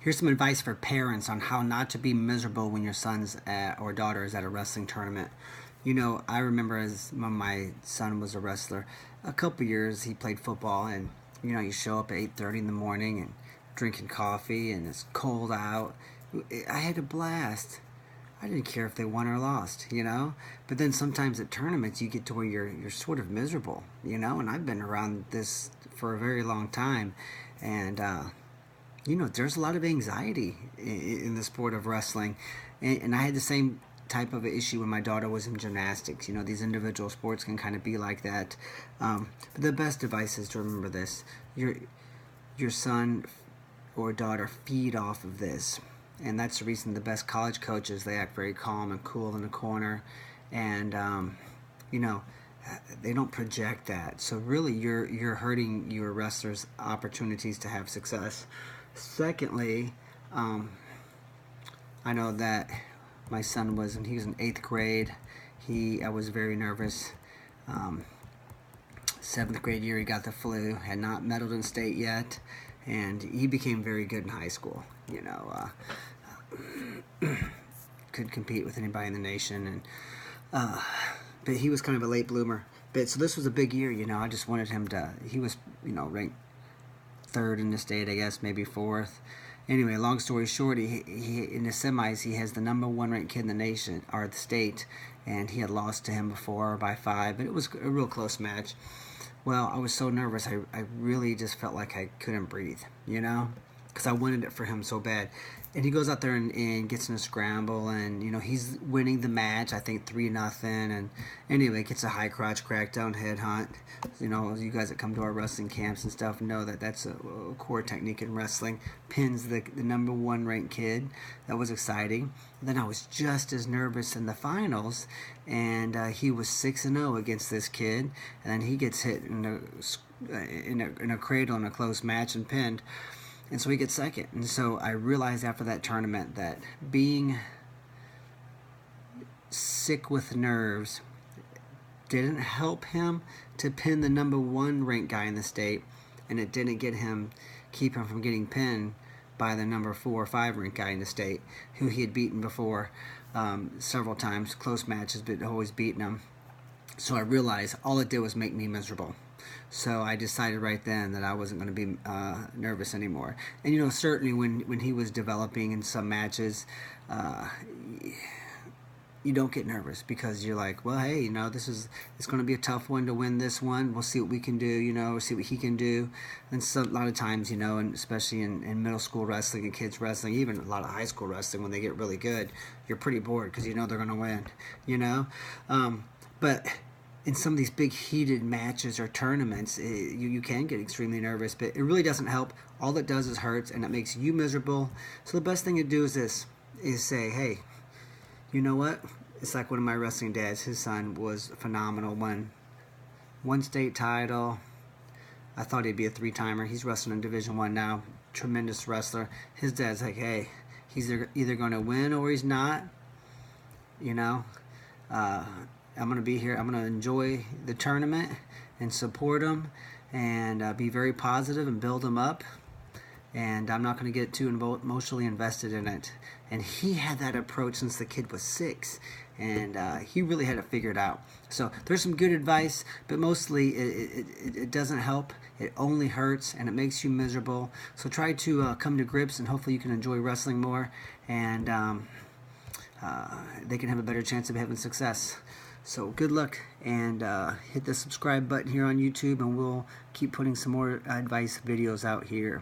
Here's some advice for parents on how not to be miserable when your son's or daughter is at a wrestling tournament. You know, I remember when my son was a wrestler, a couple years he played football, and you show up at 8:30 in the morning and drinking coffee, and it's cold out. I had a blast. I didn't care if they won or lost. But then sometimes at tournaments you get to where you're sort of miserable. And I've been around this for a very long time, and there's a lot of anxiety in the sport of wrestling. And I had the same type of issue when my daughter was in gymnastics. These individual sports can kind of be like that. But the best advice is to remember this. Your son or daughter feed off of this. And that's the reason the best college coaches, they act very calm and cool in the corner. And, they don't project that. So really, you're hurting your wrestlers' opportunities to have success. Secondly, I know that my son when he was in 8th grade, I was very nervous. 7th grade year, he got the flu, had not medaled in state yet, and he became very good in high school. Could compete with anybody in the nation, but he was kind of a late bloomer. So this was a big year. I just wanted him to. He was ranked 3rd in the state, I guess, maybe 4th. Anyway, long story short, he in the semis he has the number 1 ranked kid in the nation or the state, and he had lost to him before by 5, but it was a real close match. Well, I was so nervous, I really just felt like I couldn't breathe, because I wanted it for him so bad. And he goes out there and gets in a scramble, and he's winning the match, I think 3-0, and anyway, gets a high crotch crackdown headhunt. You guys that come to our wrestling camps and stuff know that that's a core technique in wrestling. Pins the number 1 ranked kid. That was exciting. And then I was just as nervous in the finals, and he was 6-0 against this kid, and then he gets hit in a cradle in a close match and pinned. And so he gets 2nd. And so I realized after that tournament that being sick with nerves didn't help him to pin the number 1 ranked guy in the state, and it didn't keep him from getting pinned by the number 4 or 5 ranked guy in the state, who he had beaten before several times, close matches, but always beaten him. So I realized all it did was make me miserable. So I decided right then that I wasn't going to be nervous anymore. And certainly when he was developing in some matches, you don't get nervous, because you're like, well, hey, it's going to be a tough one to win this one. We'll see what we can do, or see what he can do. And so a lot of times, and especially in middle school wrestling and kids wrestling, even a lot of high school wrestling, when they get really good, you're pretty bored because they're going to win, But in some of these big heated matches or tournaments, you can get extremely nervous, but it really doesn't help. All it does is hurts, and it makes you miserable. So the best thing to do is say, hey, you know what? It's like one of my wrestling dads. His son was phenomenal. Won 1 state title. I thought he'd be a 3-timer. He's wrestling in Division I now. Tremendous wrestler. His dad's like, hey, he's either going to win or he's not. I'm going to be here. I'm going to enjoy the tournament and support him, and be very positive and build him up. And I'm not going to get too emotionally invested in it. And he had that approach since the kid was 6, and he really had it figured out. So there's some good advice, but mostly it doesn't help. It only hurts, and it makes you miserable. So try to come to grips, and hopefully you can enjoy wrestling more, and they can have a better chance of having success. So good luck, and hit the subscribe button here on YouTube, and we'll keep putting some more advice videos out here.